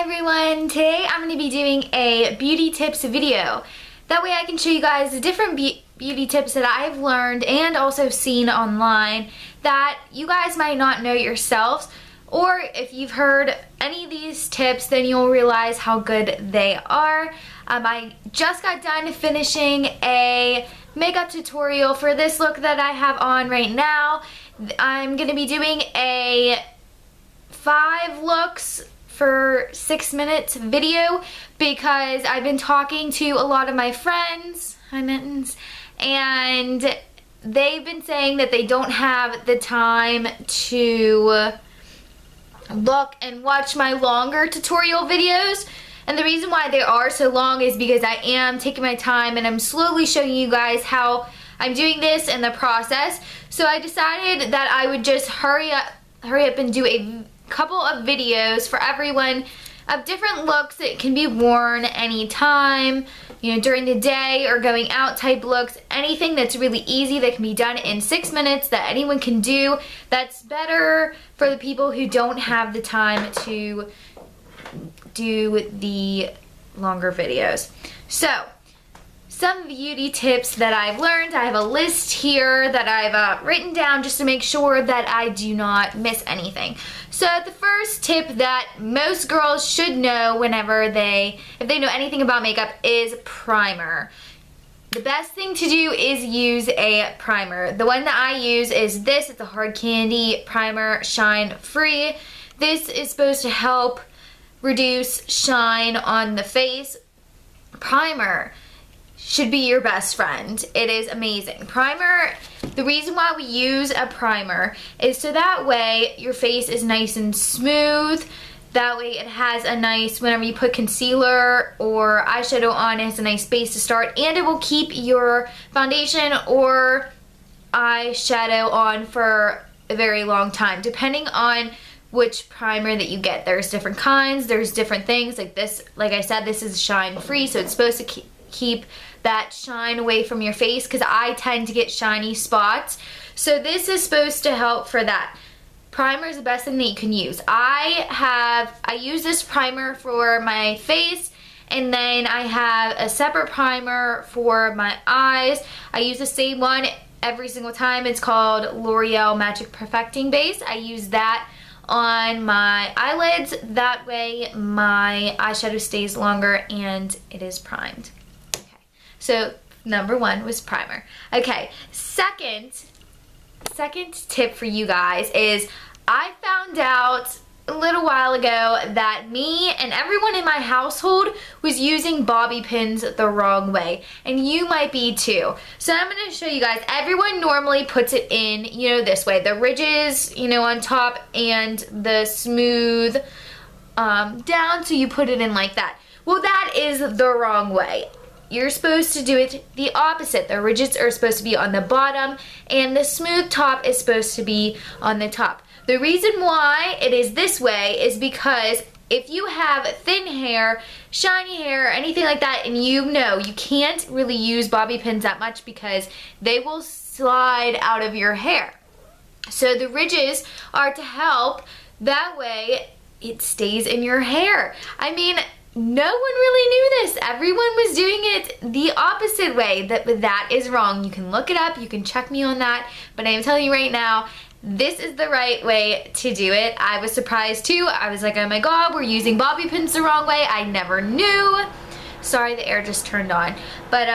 everyone, today I'm going to be doing a beauty tips video. That way I can show you guys the different beauty tips that I've learned and also seen online that you guys might not know yourselves, or if you've heard any of these tips then you'll realize how good they are. I just got done finishing a makeup tutorial for this look that I have on right now. I'm going to be doing a 5 looks for 6 minutes video because I've been talking to a lot of my friends, hi mittens, and they've been saying that they don't have the time to look and watch my longer tutorial videos. And the reason why they are so long is because I am taking my time and I'm slowly showing you guys how I'm doing this and the process. So I decided that I would just hurry up and do a couple of videos for everyone of different looks that can be worn anytime, you know, during the day or going out type looks. Anything that's really easy that can be done in 6 minutes that anyone can do. That's better for the people who don't have the time to do the longer videos. So, some beauty tips that I've learned. I have a list here that I've written down just to make sure that I do not miss anything. So the first tip that most girls should know whenever if they know anything about makeup is primer. The best thing to do is use a primer. The one that I use is this. It's a Hard Candy Primer Shine Free. This is supposed to help reduce shine on the face. Primer should be your best friend. It is amazing. Primer, the reason why we use a primer is so that way your face is nice and smooth. That way it has a nice, whenever you put concealer or eyeshadow on, it has a nice base to start, and it will keep your foundation or eyeshadow on for a very long time, depending on which primer that you get. There's different kinds, there's different things. Like this, like I said, this is shine free, so it's supposed to keep that shine away from your face because I tend to get shiny spots. So this is supposed to help for that. Primer is the best thing that you can use. I use this primer for my face, and then I have a separate primer for my eyes. I use the same one every single time. It's called L'Oreal Magic Perfecting Base. I use that on my eyelids. That way my eyeshadow stays longer and it is primed. So number 1 was primer. Okay, second tip for you guys is I found out a little while ago that me and everyone in my household was using bobby pins the wrong way, and you might be too. So I'm going to show you guys. Everyone normally puts it in, you know, this way, the ridges, you know, on top, and the smooth down, so you put it in like that. Well, that is the wrong way. You're supposed to do it the opposite. The ridges are supposed to be on the bottom and the smooth top is supposed to be on the top. The reason why it is this way is because if you have thin hair, shiny hair, anything like that, and you know you can't really use bobby pins that much because they will slide out of your hair. So the ridges are to help, that way it stays in your hair. I mean, no one really knew this. Everyone was doing it the opposite way. That is wrong. You can look it up. You can check me on that. But I am telling you right now, this is the right way to do it. I was surprised too. I was like, oh my god, we're using bobby pins the wrong way. I never knew. Sorry, the air just turned on. But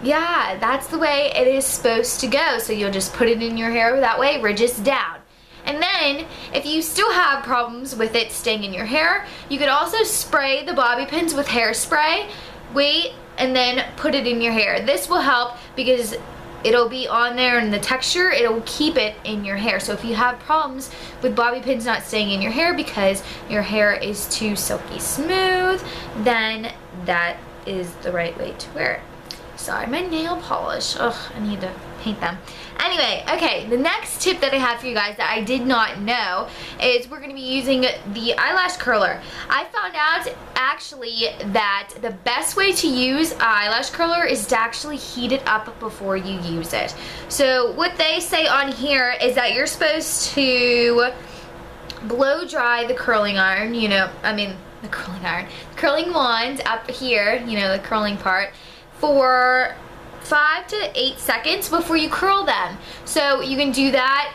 yeah, that's the way it is supposed to go. So you'll just put it in your hair that way, ridges down. And then, if you still have problems with it staying in your hair, you could also spray the bobby pins with hairspray, wait, and then put it in your hair. This will help because it'll be on there and the texture, it'll keep it in your hair. So if you have problems with bobby pins not staying in your hair because your hair is too silky smooth, then that is the right way to wear it. Sorry, my nail polish. Ugh, I need to paint them. Anyway, okay, the next tip that I have for you guys that I did not know is we're going to be using the eyelash curler. I found out actually that the best way to use eyelash curler is to actually heat it up before you use it. So what they say on here is that you're supposed to blow dry the curling iron, you know, I mean curling wand up here, you know, the curling part, for 5 to 8 seconds before you curl them. So you can do that,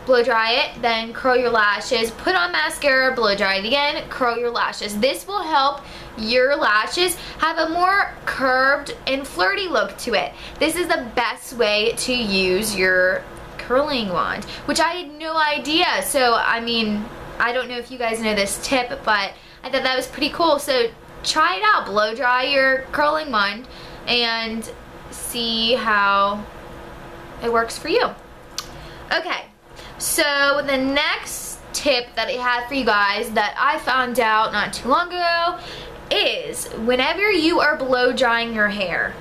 blow dry it, then curl your lashes, put on mascara, blow dry it again, curl your lashes. This will help your lashes have a more curved and flirty look to it. This is the best way to use your curling wand, which I had no idea. So I mean, I don't know if you guys know this tip, but I thought that was pretty cool. So try it out, blow dry your curling wand and see how it works for you. Okay, so the next tip that I had for you guys that I found out not too long ago is whenever you are blow drying your hair,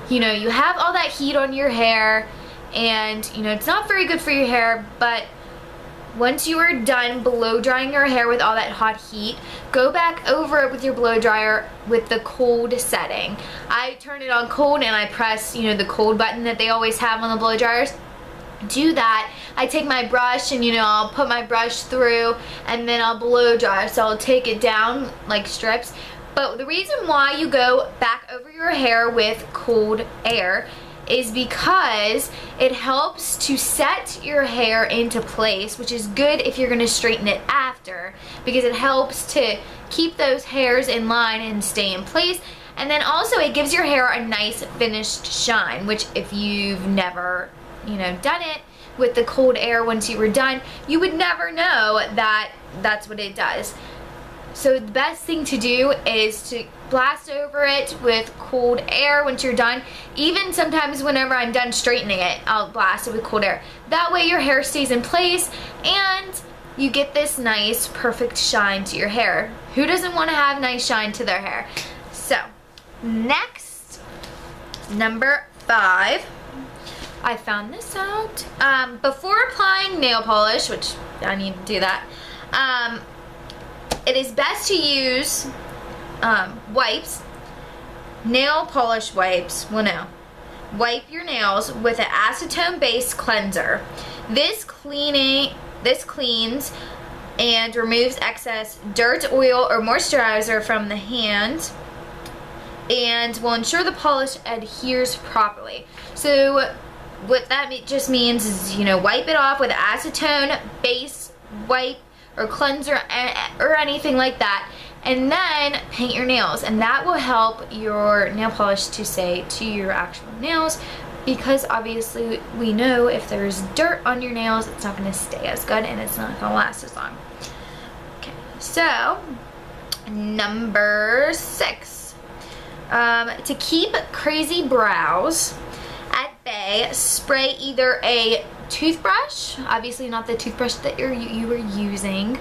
you know, you have all that heat on your hair and you know it's not very good for your hair, but once you are done blow drying your hair with all that hot heat, go back over it with your blow dryer with the cold setting. I turn it on cold and I press, you know, the cold button that they always have on the blow dryers. Do that. I take my brush and, you know, I'll put my brush through and then I'll blow dry. So I'll take it down like strips. But the reason why you go back over your hair with cold air is because it helps to set your hair into place, which is good if you're going to straighten it after, because it helps to keep those hairs in line and stay in place. And then also it gives your hair a nice finished shine, which if you've never, you know, done it with the cold air once you were done, you would never know that that's what it does. So the best thing to do is to blast over it with cold air once you're done. Even sometimes whenever I'm done straightening it, I'll blast it with cold air. That way your hair stays in place and you get this nice perfect shine to your hair. Who doesn't want to have nice shine to their hair? So next, number 5. I found this out. Before applying nail polish, which I need to do that, it is best to use wipes, nail polish wipes. Well, no. Wipe your nails with an acetone-based cleanser. This cleans and removes excess dirt, oil, or moisturizer from the hand and will ensure the polish adheres properly. So what that just means is, you know, wipe it off with acetone base wipe or cleanser or anything like that, and then paint your nails, and that will help your nail polish to stay to your actual nails, because obviously we know if there's dirt on your nails it's not going to stay as good and it's not going to last as long. Okay, so number 6, to keep crazy brows at bay, spray either a toothbrush, obviously not the toothbrush that you were using,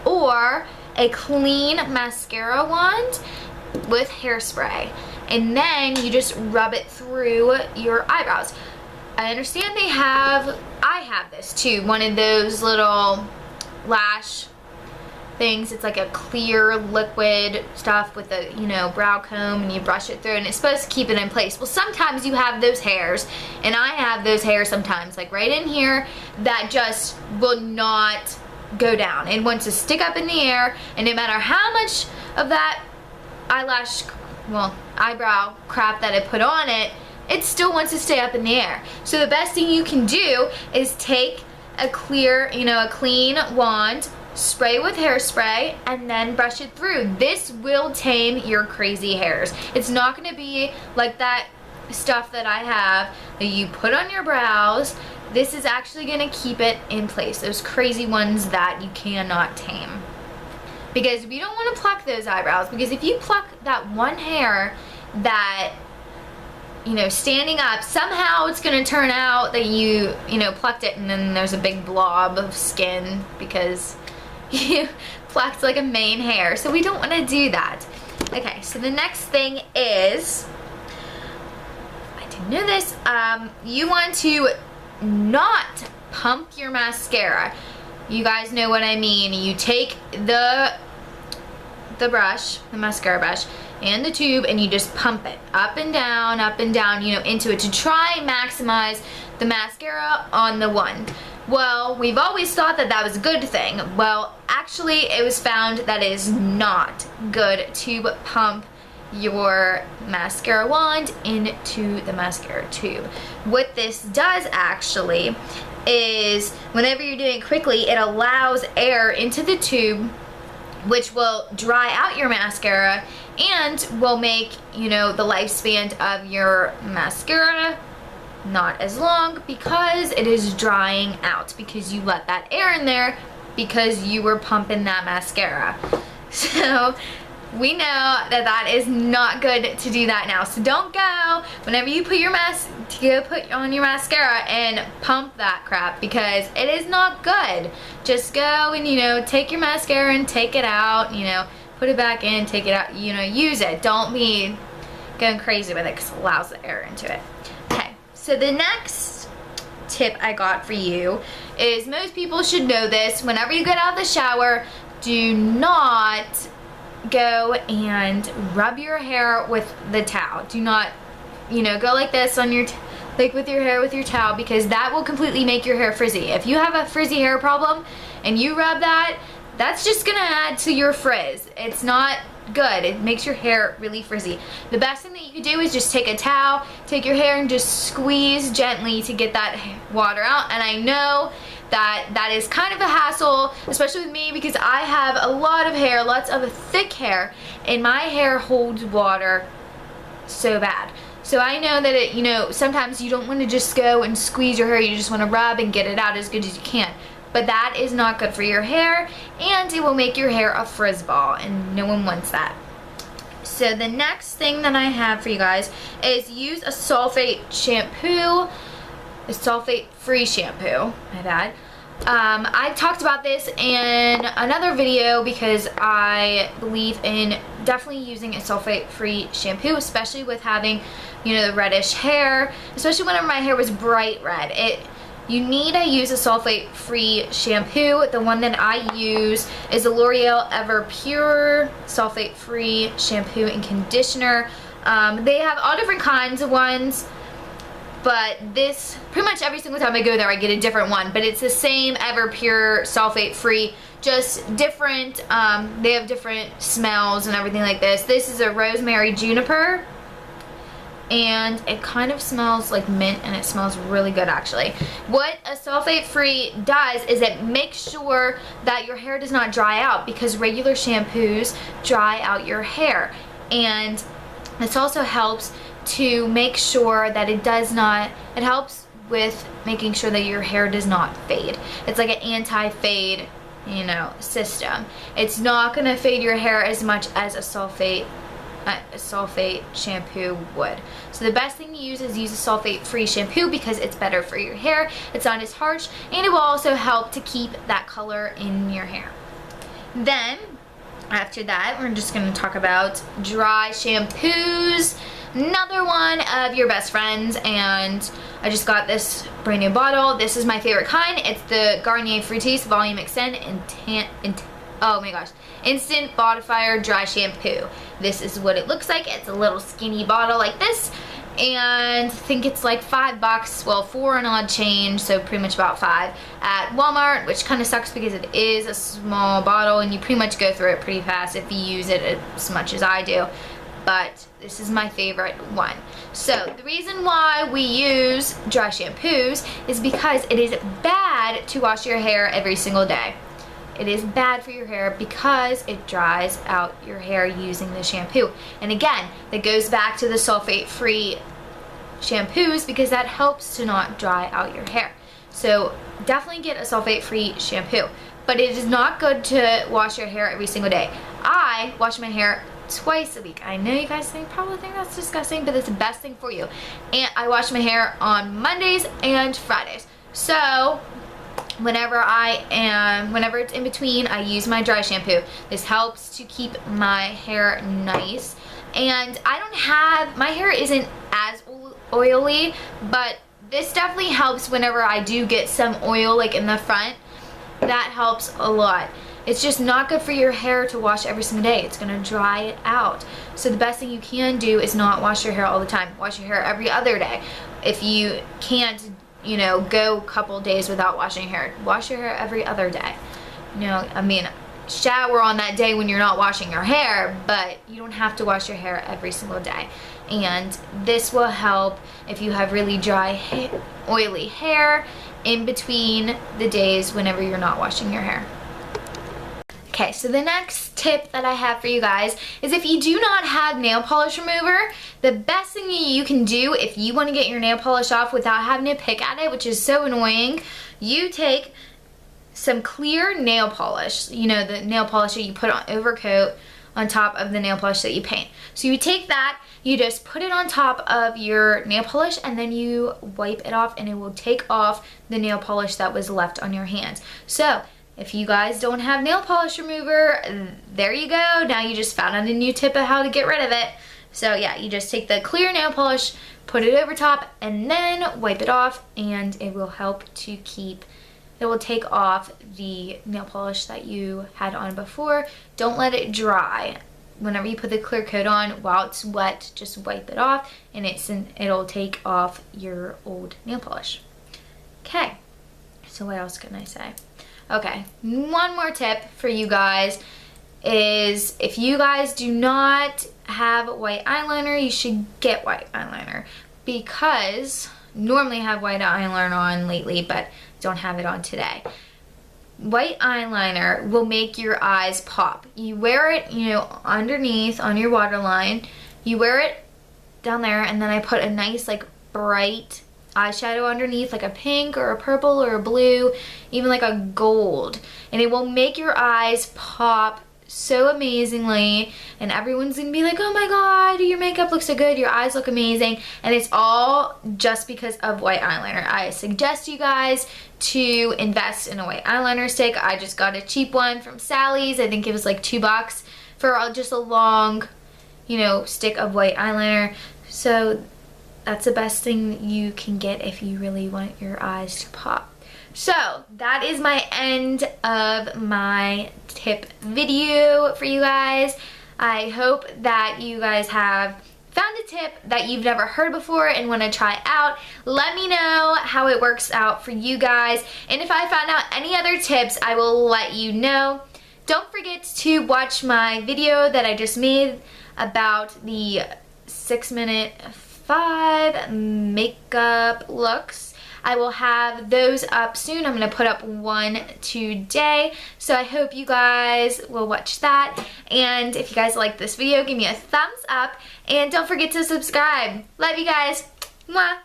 or a clean mascara wand with hairspray, and then you just rub it through your eyebrows. I understand I have this too, one of those little lash things. It's like a clear liquid stuff with a, you know, brow comb, and you brush it through and it's supposed to keep it in place. Well, sometimes you have those hairs, and I have those hairs sometimes, like right in here, that just will not go down. It wants to stick up in the air, and no matter how much of that eyebrow crap that I put on it, it still wants to stay up in the air. So the best thing you can do is take a clear, you know, a clean wand, spray with hairspray, and then brush it through. This will tame your crazy hairs. It's not going to be like that stuff that I have that you put on your brows. This is actually going to keep it in place, those crazy ones that you cannot tame. Because we don't want to pluck those eyebrows, because if you pluck that one hair that, you know, standing up, somehow it's going to turn out that you know, plucked it and then there's a big blob of skin because you plucked like a main hair. So we don't want to do that. Okay, so the next thing is, I didn't know this, you want to not pump your mascara. You guys know what I mean. You take the brush, the mascara brush, and the tube, and you just pump it up and down, you know, into it to try and maximize the mascara on the wand. Well, we've always thought that that was a good thing. Well, actually actually it was found that it is not good to pump your mascara wand into the mascara tube. What this does actually is whenever you're doing it quickly, it allows air into the tube, which will dry out your mascara and will make, you know, the lifespan of your mascara not as long because it is drying out, because you let that air in there because you were pumping that mascara. So we know that that is not good to do that now. So don't go whenever you put your put on your mascara and pump that crap, because it is not good. Just go and, you know, take your mascara and take it out, you know, put it back in, take it out, you know, use it. Don't be going crazy with it because it allows the air into it. Okay, so the next tip I got for you is, most people should know this: whenever you get out of the shower, do not go and rub your hair with the towel. Do not, you know, go like this on your like with your hair with your towel, because that will completely make your hair frizzy. If you have a frizzy hair problem and you rub that, that's just gonna add to your frizz. It's not good. It makes your hair really frizzy. The best thing that you can do is just take a towel, take your hair and just squeeze gently to get that water out. And I know that is kind of a hassle, especially with me, because I have a lot of hair, lots of thick hair, and my hair holds water so bad. So I know that it, you know, sometimes you don't want to just go and squeeze your hair, you just want to rub and get it out as good as you can. But that is not good for your hair, and it will make your hair a frizz ball, and no one wants that. So the next thing that I have for you guys is use a sulfate shampoo, a sulfate-free shampoo, my bad. I talked about this in another video because I believe in definitely using a sulfate-free shampoo, especially with having, you know, the reddish hair, especially whenever my hair was bright red. You need to use a sulfate-free shampoo. The one that I use is the L'Oreal Ever Pure sulfate-free shampoo and conditioner. They have all different kinds of ones, but this, pretty much every single time I go there I get a different one, but it's the same Ever Pure sulfate-free, just different. They have different smells and everything like this. This is a rosemary juniper, and it kind of smells like mint, and it smells really good actually. What a sulfate-free does is it makes sure that your hair does not dry out, because regular shampoos dry out your hair. And this also helps to make sure that it does not, it helps with making sure that your hair does not fade. It's like an anti-fade, you know, system. It's not gonna fade your hair as much as a sulfate shampoo would. So the best thing to use is use a sulfate-free shampoo, because it's better for your hair, it's not as harsh, and it will also help to keep that color in your hair. Then after that, we're just going to talk about dry shampoos, another one of your best friends. And I just got this brand new bottle. This is my favorite kind. It's the Garnier Fructis Volume Extend oh my gosh, Instant Modifier Dry Shampoo. This is what it looks like. It's a little skinny bottle like this, and I think it's like $5, well, 4 and odd change, so pretty much about 5 at Walmart, which kind of sucks because it is a small bottle and you pretty much go through it pretty fast if you use it as much as I do. But this is my favorite one. So the reason why we use dry shampoos is because it is bad to wash your hair every single day. It is bad for your hair because it dries out your hair using the shampoo. And again, that goes back to the sulfate-free shampoos, because that helps to not dry out your hair. So definitely get a sulfate-free shampoo. But it is not good to wash your hair every single day. I wash my hair twice a week. I know you guys probably think that's disgusting, but it's the best thing for you. And I wash my hair on Mondays and Fridays. So whenever it's in between, I use my dry shampoo. This helps to keep my hair nice. And my hair isn't as oily, but this definitely helps whenever I do get some oil like in the front. That helps a lot. It's just not good for your hair to wash every single day. It's gonna dry it out. So the best thing you can do is not wash your hair all the time. Wash your hair every other day. If you can't, you know, go a couple days without washing your hair, wash your hair every other day. You know, I mean, shower on that day when you're not washing your hair, but you don't have to wash your hair every single day. And this will help if you have really dry, oily hair in between the days whenever you're not washing your hair. Okay, so the next tip that I have for you guys is if you do not have nail polish remover, the best thing you can do if you want to get your nail polish off without having to pick at it, which is so annoying, you take some clear nail polish, you know, the nail polish that you put on overcoat on top of the nail polish that you paint. So you take that, you just put it on top of your nail polish, and then you wipe it off, and it will take off the nail polish that was left on your hands. So if you guys don't have nail polish remover, there you go. Now you just found out a new tip of how to get rid of it. So yeah, you just take the clear nail polish, put it over top, and then wipe it off, and it will help to keep, it will take off the nail polish that you had on before. Don't let it dry. Whenever you put the clear coat on, while it's wet, just wipe it off, and it'll take off your old nail polish. Okay, so what else can I say? Okay, one more tip for you guys is if you guys do not have white eyeliner, you should get white eyeliner, because normally I have white eyeliner on lately, but don't have it on today. White eyeliner will make your eyes pop. You wear it, you know, underneath on your waterline. You wear it down there, and then I put a nice like bright eyeshadow underneath, like a pink or a purple or a blue, even like a gold, and it will make your eyes pop so amazingly, and everyone's gonna be like, oh my god, your makeup looks so good, your eyes look amazing, and it's all just because of white eyeliner. I suggest you guys to invest in a white eyeliner stick. I just got a cheap one from Sally's. I think it was like $2 for just a long, you know, stick of white eyeliner. So that's the best thing you can get if you really want your eyes to pop. So that is my end of my tip video for you guys. I hope that you guys have found a tip that you've never heard before and want to try out. Let me know how it works out for you guys, and if I find out any other tips, I will let you know. Don't forget to watch my video that I just made about the 6-minute 5 makeup looks. I will have those up soon. I'm going to put up one today. So I hope you guys will watch that. And if you guys like this video, give me a thumbs up. And don't forget to subscribe. Love you guys. Mwah.